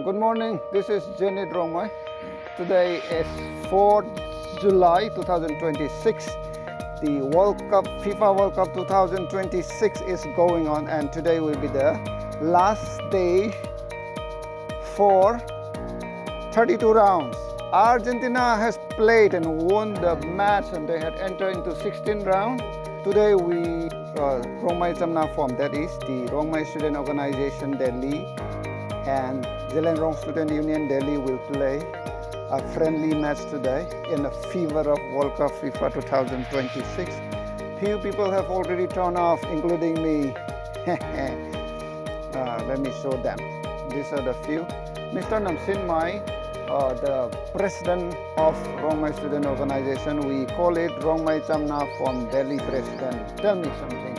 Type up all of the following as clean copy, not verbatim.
Good morning, this is Zanith Rongmei. Today is 4th July 2026. The World Cup, FIFA World Cup 2026 is going on, and today will be the last day for 32 rounds. Argentina has played and won the match, and they had entered into 16 rounds. Today Rongmei Chamnac Phwam, that is the Rongmei Student Organization Delhi and Zeliangrong Students Union Delhi will play a friendly match today in the fever of World Cup FIFA 2026. Few people have already turned off, including me. Let me show them. These are the few. Mr. Namsin Mai, the president of Rongmei Student Organization, we call it Rongmei Chamnac Phwam Delhi president. Tell me something.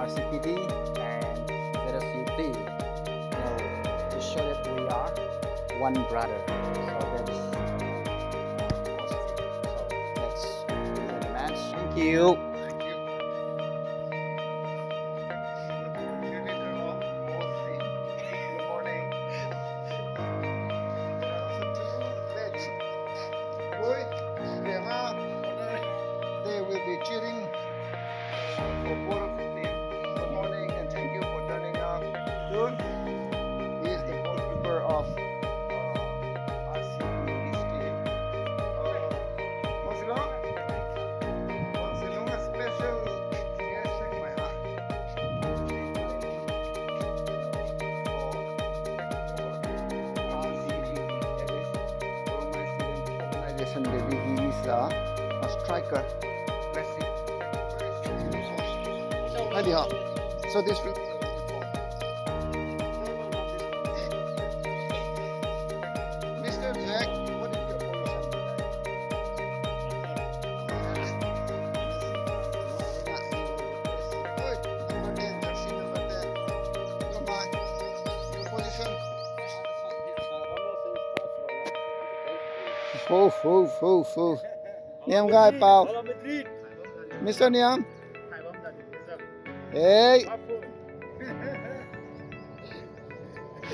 RCPD and ZSUD, to show that we are one brother. So that's positive. So let's do the match. Thank you. They will be cheering for both of the team. Good morning and thank you for turning up. Soon, he is the goalkeeper of RCPD's team. Monsilong, a special guest in my heart. For RCPD, that is Rongmei Student Organization Delhi. He is a striker. Let's see. So this will Mr. Jack, what is your position Number 10, jersey number 10. Come on. Your position. Full. Niam guy, pal. Mr. Niam. Hey.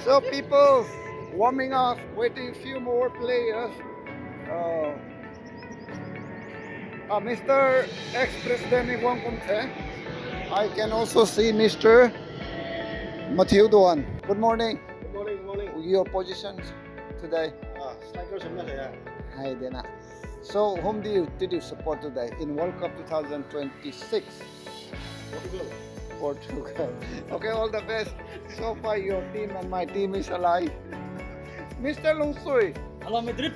So people warming up, waiting few more players. Mr. Ex-President Iwan Kumte. I can also see Mr. Matthew Doan. Good morning. Good morning. Your position today? Striker Shamla. Hi, Dena. So whom did you support today in World Cup 2026? Portugal. Okay, all the best. So far, your team and my team is alive. Mr. Lung Sui. Hello Madrid.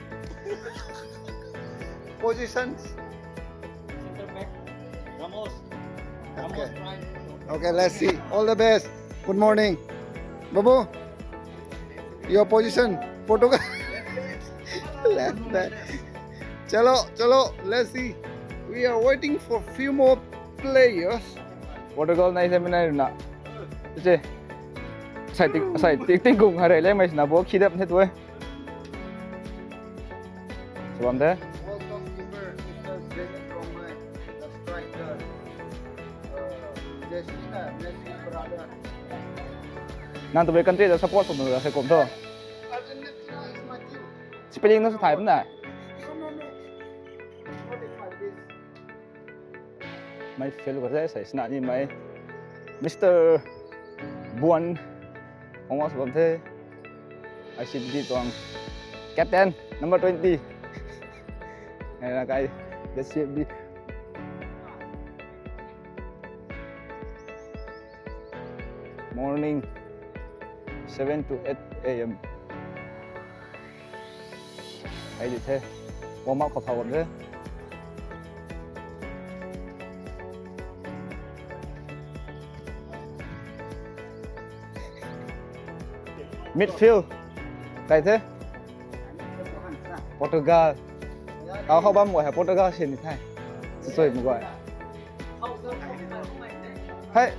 Positions. Center back. Ramos. Okay. Right. Okay, let's see. All the best. Good morning. Babu, your position. Portugal. Left back. Chalo. Let's see. We are waiting for few more players. Portugal na seminar na. Chứ. Sai tiếng cùng hay lấy mấy nào bố khi đập hết rồi. Sao thế? World Cup keeper, Mr. Zanith, the striker. Messi brother. Nang tụi country đã support của mình là sẽ cùng thôi. Argentina is my team. Spelling nó sẽ thay vấn đề. No. What is like this? Mấy fail của thế sẽ nãy như mấy Mr. Buon không có sao thế. RCPD toàn captain number 20. Này là cái ZSUD. Morning 7 to 8 a.m. Hay gì thế? Warm up khẩu thế. Midfield. Cái thế? Portugal. Không bấm gọi là Portugal xin thì thay. Rồi một gọi. Hey.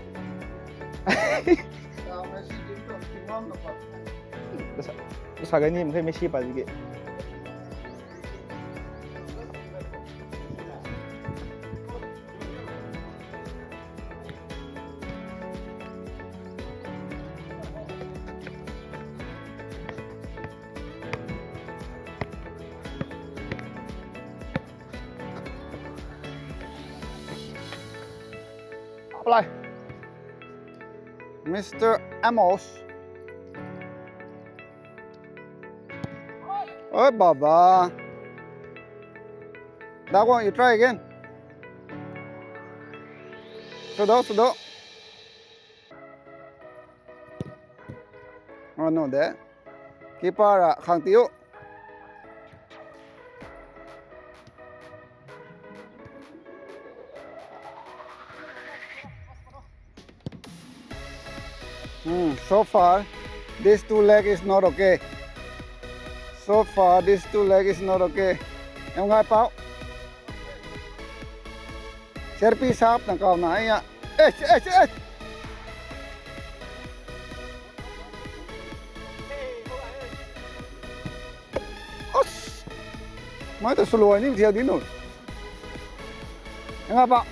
Messi team to team on the part. Terus harganya mungkin Messi apa juga. apply. Mr. Amos. Oh, Baba. That one, you try again. Sudo. Oh, no, there. Keeper, khang tiyo. So far, this two leg is not okay. So far, this two leg is not okay. Em ngai pao. Serpi sap na kau na ya. Eh. Os. Mai ta slow ni theo din rồi. Em ngai pao.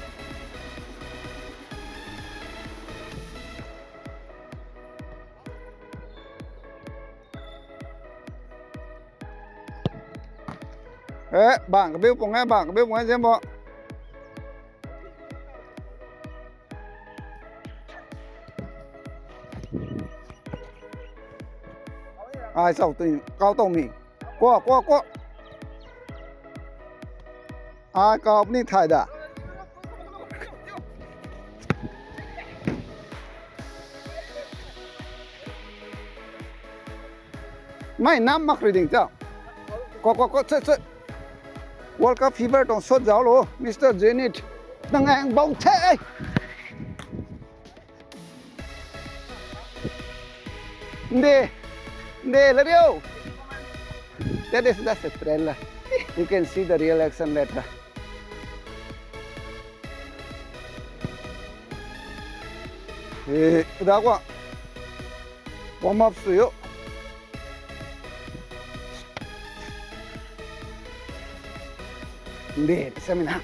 Bạn có biết không nghe, bạn có biết không nghe xem bộ. Ai sao tự cao tông mình. Qua. Ai cao ní thay đã. Mày nắm mắc rồi đỉnh cháu. Qua, chết. World Cup fever trong suốt giáo luôn, Mr. Zanith đang ngang bóng thế. Nde, let go. That's a trailer. You can see the real action later. Đó quá. Warm up suyo. Nde, seminar.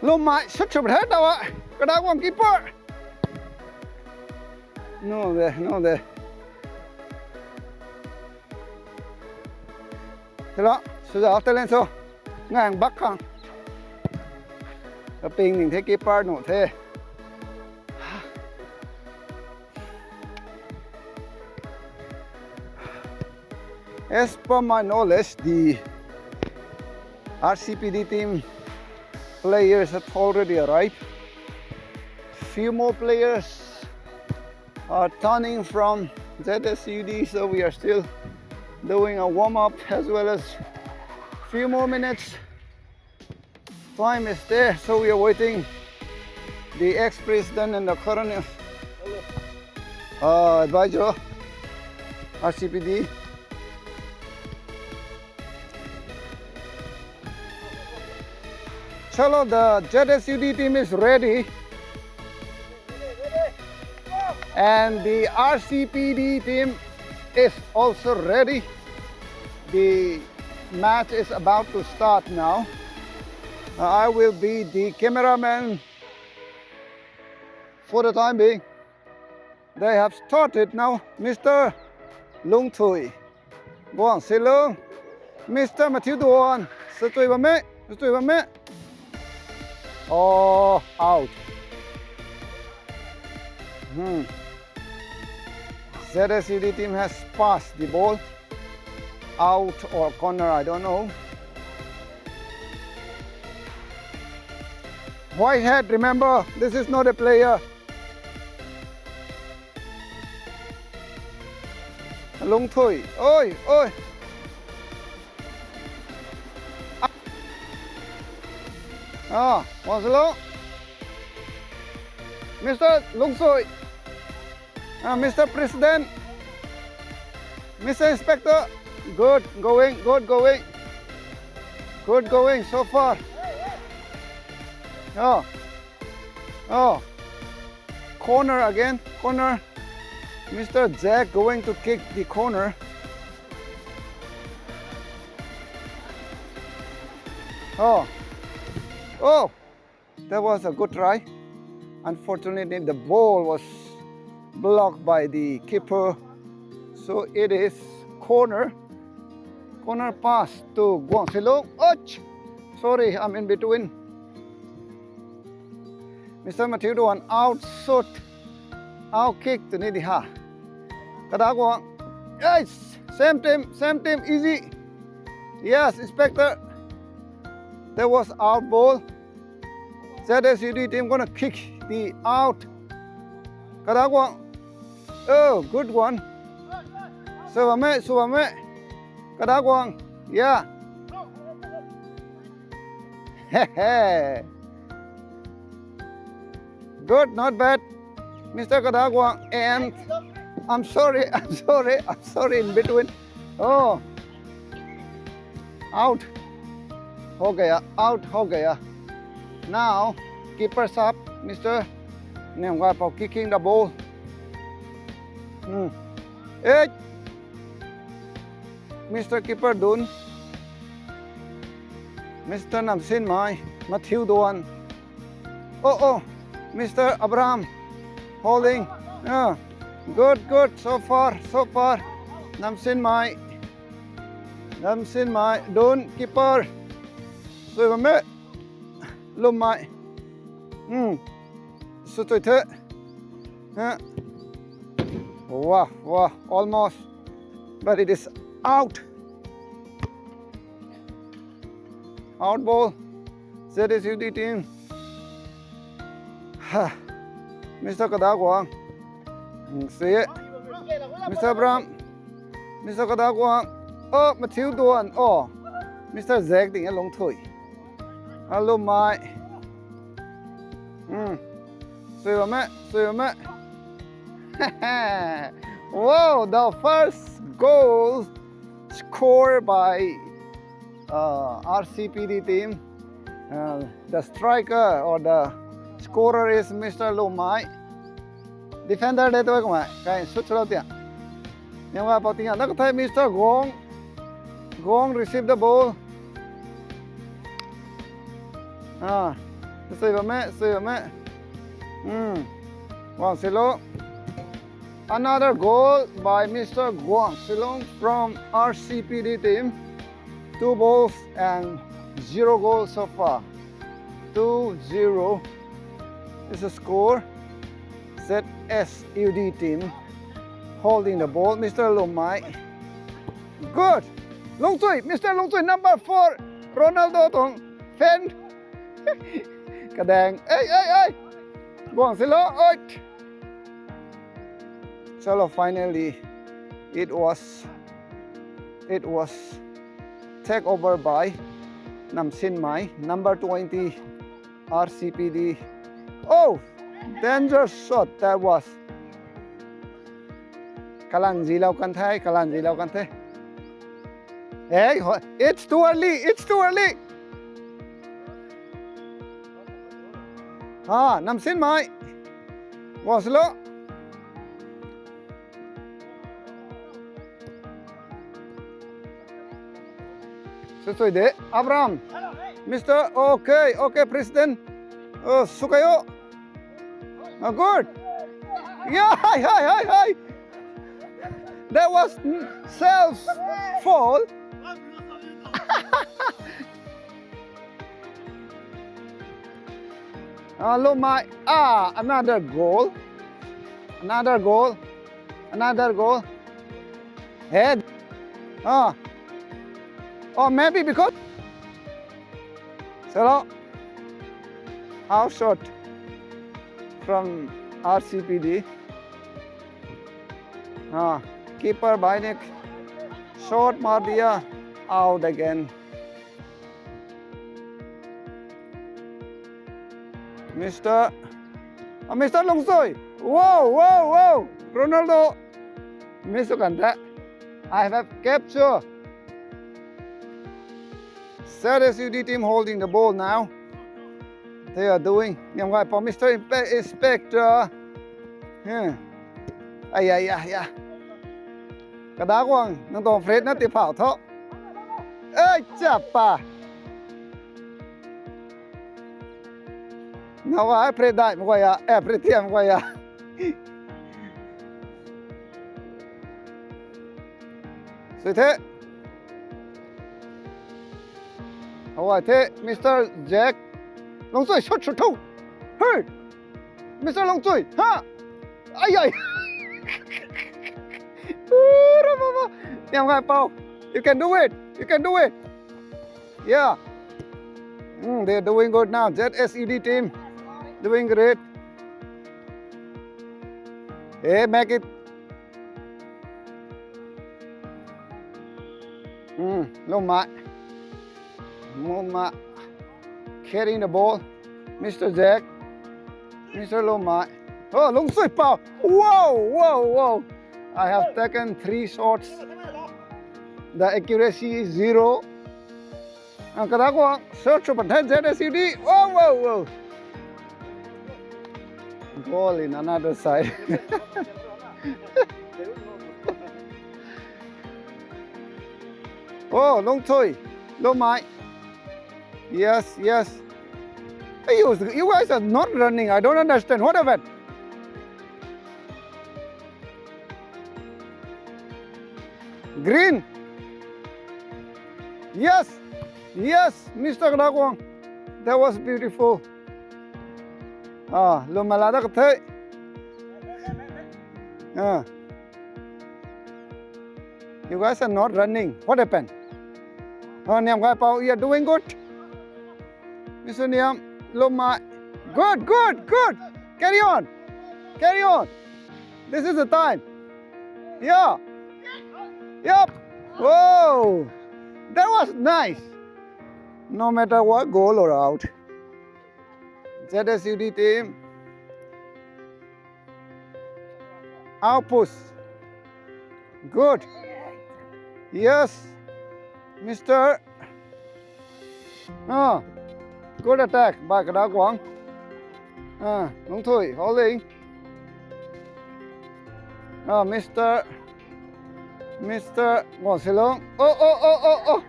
Lô mãi xuất chụp hết đâu ạ. Cái đó còn keeper. No there. Thế đó, bây giờ tay lên số. Ngang bắc không. Cái ping nhìn thấy keeper nổ thế. As per my knowledge, the RCPD team players have already arrived. Few more players are turning from ZSUD, so we are still doing a warm-up as well as few more minutes. Time is there, so we are waiting the ex-president and the current advisor, RCPD. Chalo, the ZSUD team is ready. And the RCPD team is also ready. The match is about to start now. I will be the cameraman for the time being. They have started now. Mr. Lung Thui. Buông xin lương. Mr. Matthew Duan. Sư tùy bà mẹ. Oh, out. ZSUD team has passed the ball. Out or corner, I don't know. Whitehead, remember, this is not a player. Lung Thui. Oi. One slow. Mr. Lung Thui. Mr. President. Mr. Inspector. Good going. Good going so far. Oh. Corner again. Corner. Mr. Jack going to kick the corner. Oh, that was a good try. Unfortunately, the ball was blocked by the keeper. So it is corner pass to Guang Silong. Sorry, I'm in between. Mr. Matthew Duan out shoot, out kick to Nidiha. Kadagwang. Yes, same team, easy. Yes, Inspector. There was out ball. ZSUD team gonna kick the out. Kadagwang. Oh, good one. Subame. Kadagwang. Yeah. Good, not bad. Mr. Kadagwang. And I'm sorry in between. Oh. Out. Ho gaya, out ho gaya. Now, keeper's up, Mr. Nemgapao kicking the ball. Hey. Mr. Keeper Dun. Mr. Namsin Mai, Matthew Duan. Oh, Mr. Abraham holding. Good, so far. Namsin Mai, Dun, keeper. Suvame, Lumai. Sutuite. Wow, almost. But it is out. Out ball. ZSUD team. Mr. Kadagwang. See it. Mr. Abraham. Mr. Kadagwang. Oh, Matthew Duan. Oh, Mr. Zek ding long thui. Hello, my. Suyame. Whoa, the first goal scored by RCPD team. The striker or the scorer is Mr. Lomai. Defender de toi kuma kai sut chlo tia. Nyanga patinga nak thai Mr. Gong receive the ball. Suyame. Wang Silo. Another goal by Mr. Guang Silong from RCPD team. 2 balls and 0 goals so far. 2-0 is the score. ZSUD team holding the ball. Mr. Lomai. Good. Long Tui. Mr. Long Tui, number 4. Ronaldo Tong. Fen. Kadang. Hey. Guang Silo. So finally, it was taken over by Namsin Mai, number 20, RCPD. Oh, dangerous shot that was. Kalan zilaw kan thay. Hey, it's too early. Namsin Mai. Was low. Sesuai deh, Abraham. Mr. Okay, President. Sukayo. Good. Yeah, hi. That was self-fall. Lomai. Another goal. Head. Or maybe because out shot from RCPD. Keeper Bainik shot maar diya, out again. Mr. Longsoy. Whoa. Ronaldo. Mr. Kanta. I have captured. ZSUD team holding the ball now. They are doing. Mr. Inspector. Yeah. Kadagwang nang tong Fred na ti phao tho. Ê chapa. Nào ai Fred đại một ya, Fred tiệm một ya. Rồi thế. Hoa thế, Mr. Jack. Long Chui, shot shot thâu. Hey, Mr. Long Chui, ha. Ay ay. Niam Gai Pao, you can do it. You can do it. Yeah. They're doing good now. ZSUD team doing great. Hey, make it. Loma carrying the ball. Mr. Jack. Mr. Loma. Oh, Long Sui Pao. Whoa. I have taken 3 shots. The accuracy is 0. Ang kada ko search for ZSUD. Whoa. Goal in another side. Oh, Long Choi, Long Mai. Yes. Hey, you guys are not running. I don't understand. What happened? Green. Yes, Mr. Kadakwang. That was beautiful. Lumalada katay. You guys are not running. What happened? Niam Gai Pao, you are doing good. Mr. Niam, Loma. Good. Carry on. This is the time. Yeah. Yep. Whoa. That was nice. No matter what, goal or out. ZSUD team. Outpush. Good. Yes. Mr. Good attack by Kada Kwang. Long Thui holding. Mr. Ngọn Silong. Oh.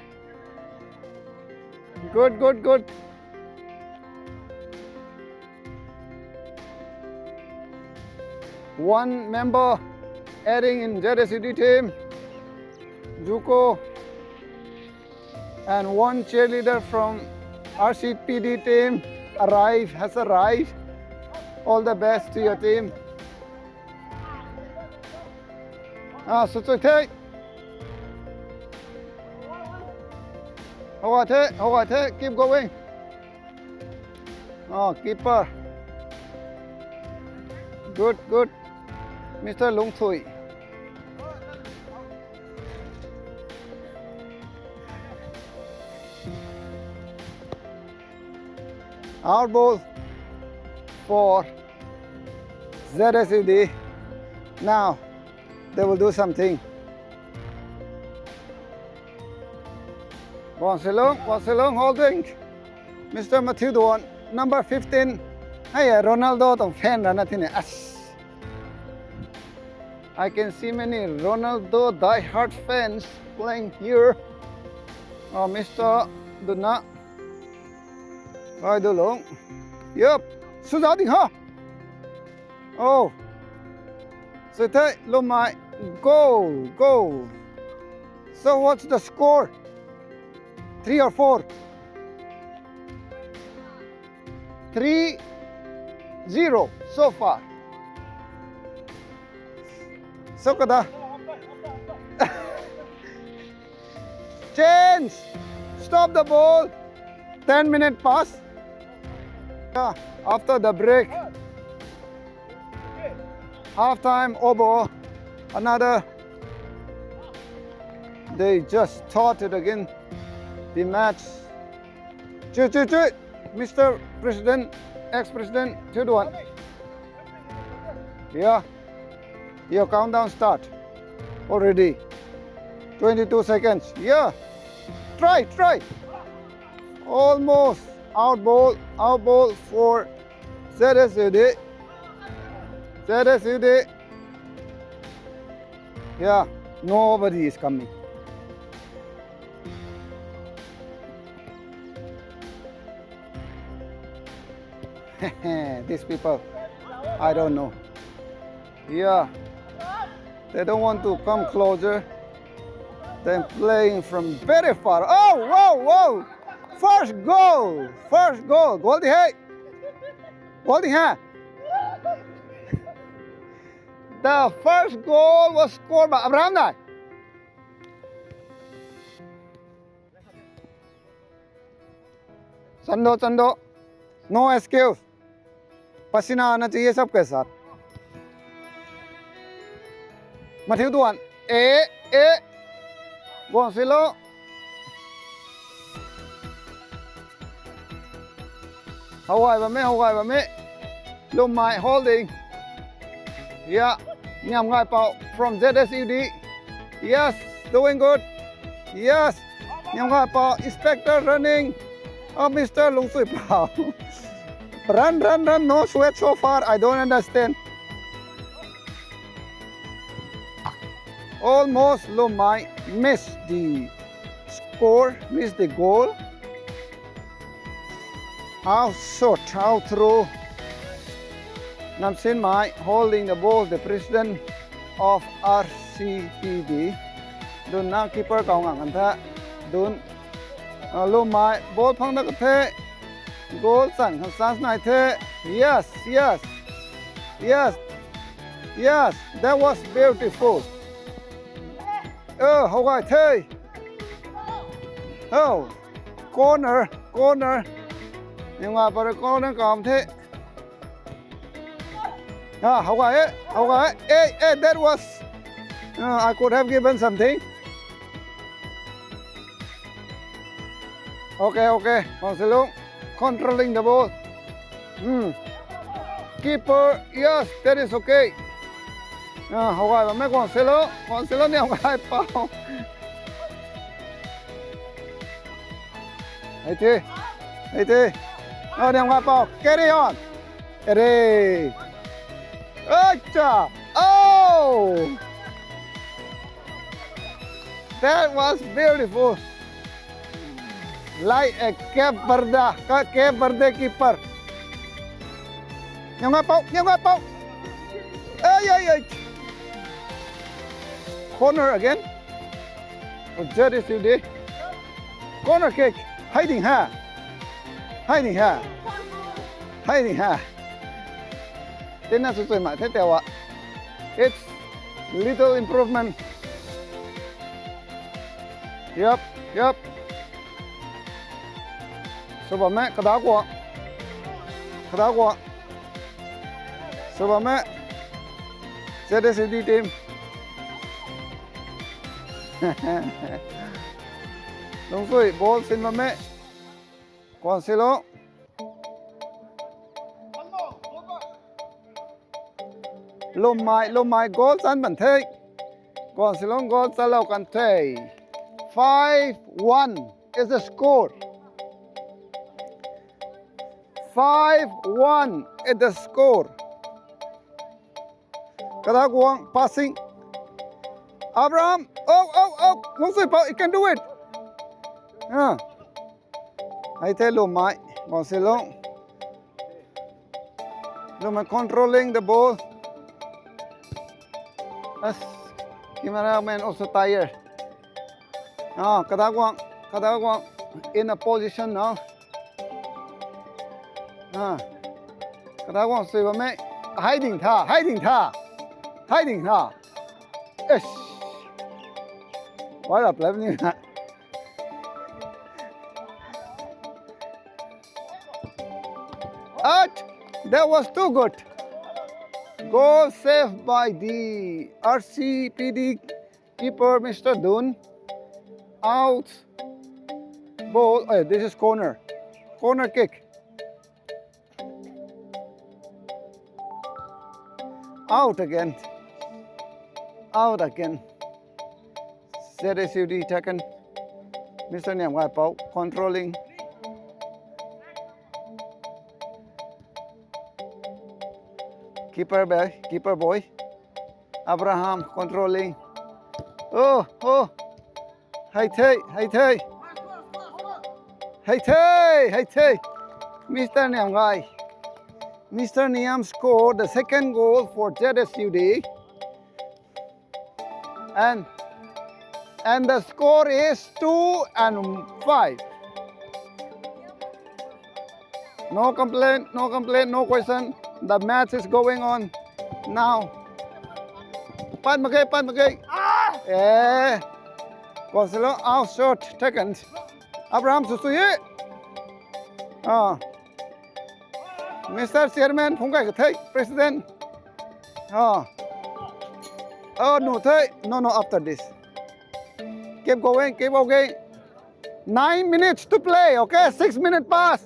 Good. One member adding in ZSUD team. Juko. And one cheerleader from RCPD team has arrived. All the best to your team. Sutsui Te. Hoa Te, keep going. Keeper. Good. Mr. Lung Thui. Out ball for ZSUD. Now they will do something. Wanselong holding. Mr. Matthew Duan, number 15. Hey, Ronaldo tong fan na natin eh. I can see many Ronaldo die-hard fans playing here. Mr. Duna. Dulong. Yup. Suzading, huh? Oh. Sete Lomai. Go. So what's the score? 3 or 4? 3-0 so far. So kada. Change. Stop the ball. 10-minute pass. After the break. Halftime over. Another. They just started again the match. Mr. President, ex-president, 2-1. Yeah. Your countdown start already. 22 seconds. Yeah. Try. Almost out ball for ZSUD. Yeah, nobody is coming. These people, I don't know. Yeah, they don't want to come closer. They're playing from very far. Oh, whoa! First goal. First goal. Goal đi hey. Goal đi ha. The first goal was scored by Abraham này. चंदो no excuse पसीना आना चाहिए सबके साथ मथिव दुआन ए गोसिलो हवाई बमे लुम माई holding या nyam ngai pao from ZSUD yes doing good yes nyam ngai pao inspector running oh Mr. Lung Sui Pao run no sweat so far I don't understand almost Lomai missed the score missed the goal out short out through Namsin Mai holding the ball, the president of RCPD. Dun na keeper kaung ang anta. Dun Lum Mai ball phang na kathe. Goal san kan sans nai the. Yes. That was beautiful. Oh, how I tell. Oh, corner. Nhưng mà bà corner kam the. How I that was I could have given something. Okay. Marcelo controlling the ball. Keeper, yes, that is okay. How I make Marcelo ni how I pao. Hey thế. Ni how I pao. Carry on. Hey. Oh! That was beautiful. Like a Cape Verde keeper. Nyam ngai pao. Hey. Corner again. ZSUD. Corner kick. Hiding ha. Thế là sự mãi thế tèo ạ. It's little improvement. Yep. Số bà mẹ, cái đá của. Số bà mẹ. ZSUD team. Đúng rồi, ball xin bà mẹ. Còn xin lỗi. Lum mai goal san ban thei. Kon silong goal salau kan thei. 5-1 is the score. 5-1 is the score. Kada Guang passing. Abraham. Oh. Long Sui Pao, he can do it. I tell Lum mai. Kon silong. Lum mai controlling the ball. As cameraman also tired. Kada Guang in a position now. Kada Guang sui ba me hiding tha. Ish. What up, Levni? That was too good. Goal saved by the RCPD keeper, Mr. Dun. Out. Ball. Oh, this is corner. Corner kick. Out again. ZSUD taken. Mr. Niam Gai Pao controlling. Keeper boy. Abraham controlling. Oh. Hey thay. Mr. Niam Gai. Mr. Niam scored the second goal for ZSUD. And the score is 2-5. No complaint, no complaint, no question. The match is going on now. Pan magay. Eh. Consuelo out short second. Abraham Susuye. Ah. Mr. Chairman, phungkai cái President. Ah. Oh no, no, after this. Keep going, keep going. 9 minutes to play, okay? 6 minutes pass.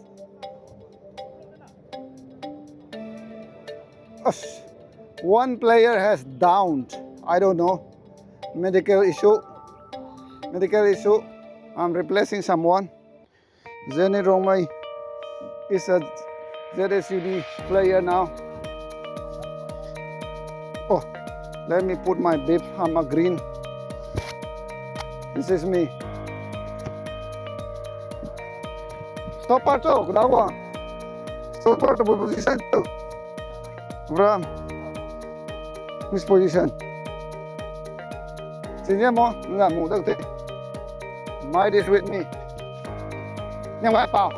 One player has downed. I don't know. Medical issue. I'm replacing someone. Zanith Rongmei is a ZSUD player now. Oh, let me put my bib. I'm a green. This is me. Stop Pato, Grawa. Stop Pato, position. Abraham. Which position? Senior mo, nga mo dagte. Might is with me. Yang wa pao.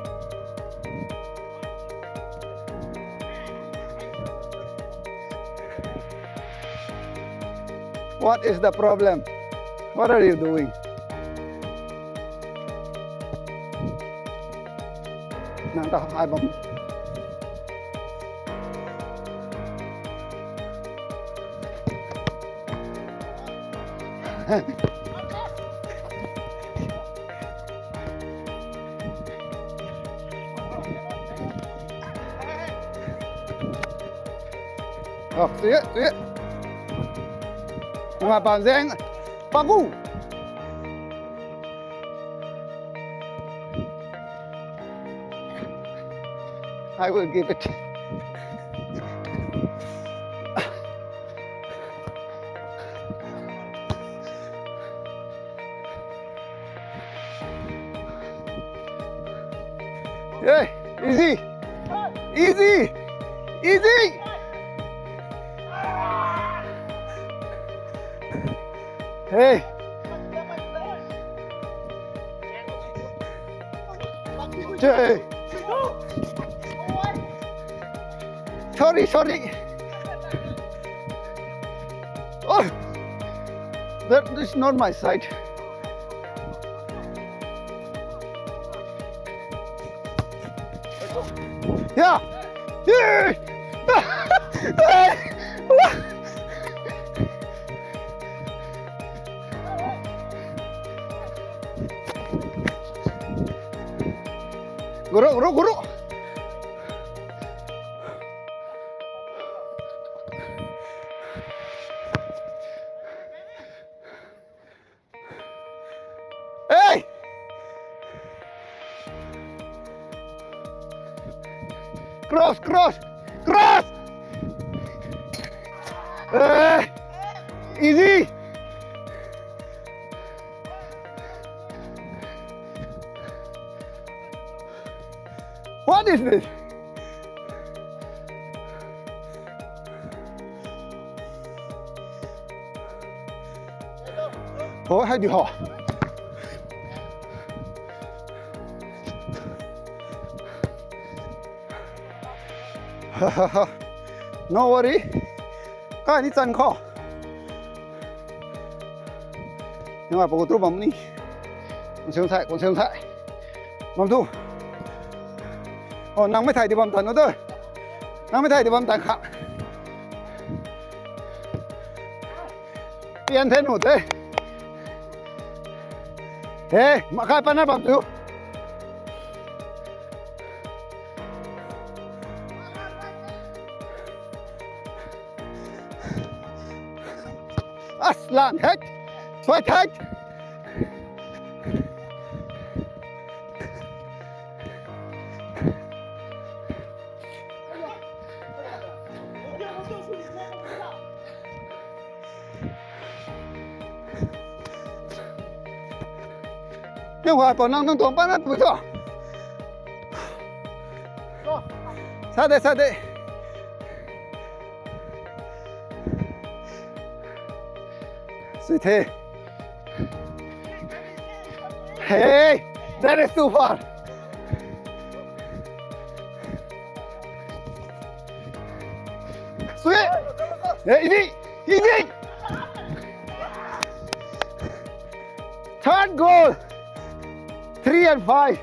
What is the problem? What are you doing? Nang ta hai bom. Oh, see it. Nga pa zeng. Pagu. I will give it. Hey, easy. Hey. Hey. Sorry. Oh, that is not my side. Yeah. Guru. Hey! Cross! Easy! What is this? Oh, hay đi họ. No worry. Cái này chân khó. Nhưng mà bộ tu bấm đi. Còn xương thại. Bấm tu. Nangไม่ถ่ายที่บอมตันนะเด้อนางไม่ถ่ายที่บอมตันค่ะเปลี่ยนเทนหมดเลยเฮ้มาค่ายปนนะบอมดูอัสลานเฮ็ดสวยเฮ็ดnhưng mà bọn năng tuồng bắt nó bự to sát đây suy thế hey that is too far Sweet. Yeah, easy. Easy. Third goal. 3 and 5.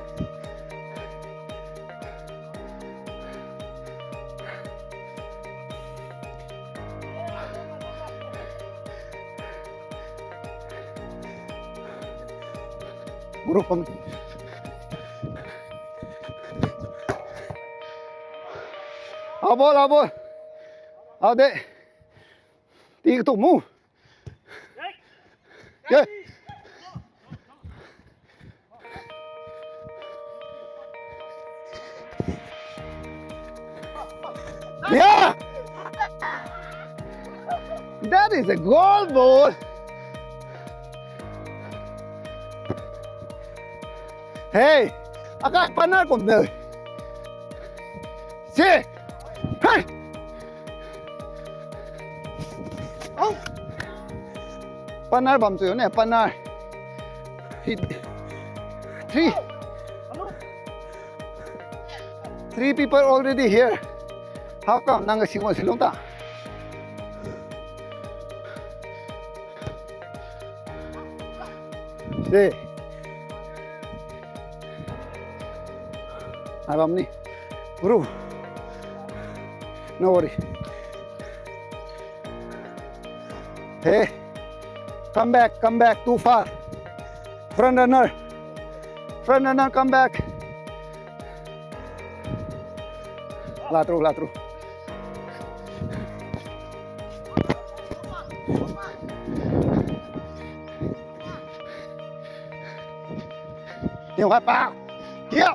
Group kami. Abol. Out there. Tingin to move. Yeah. Yeah. That is a goal ball. Hey, agak panar kau ni. Si, hey. Oh, panar bam tu ni, panar. Hit. Three people already here. How come? Nang singon silong ta. Si. Abam ni, bro. No worry. Hey, come back, too far. Front runner, come back. Latru. Nhiều quá bao. Yeah.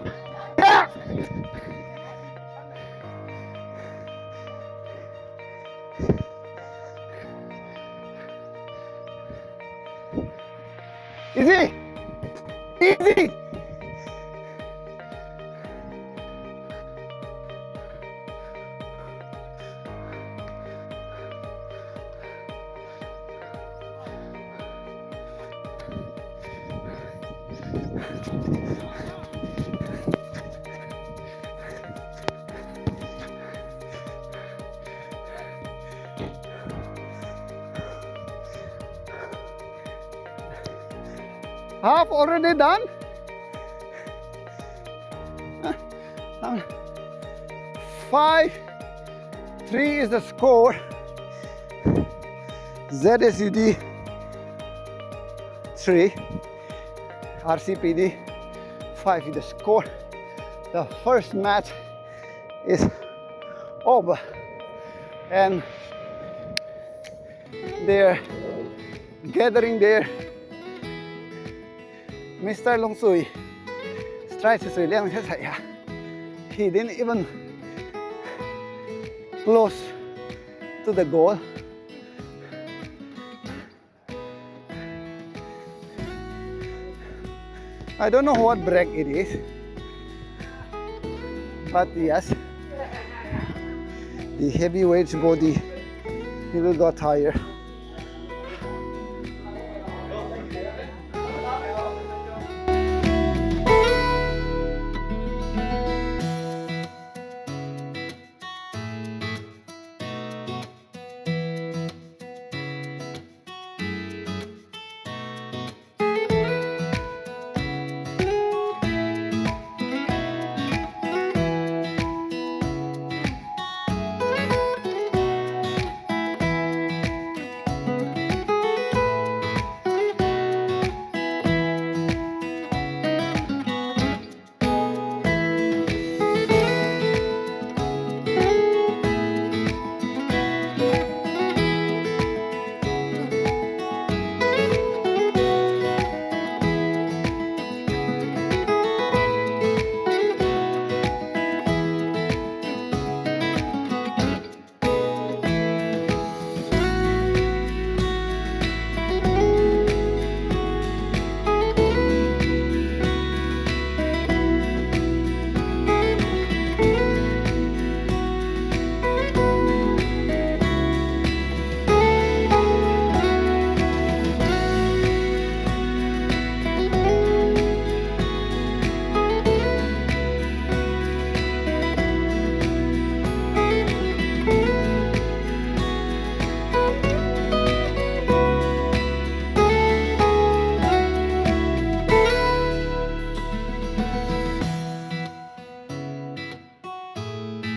Easy. Half already done. 5-3 is the score. ZSUD 3, RCPD 5 is the score. The first match is over, and they're gathering there. Mr. Long Sui strikes Zeliangrong. He didn't even close to the goal. I don't know what break it is, but yes, the heavyweights body, he will got tired.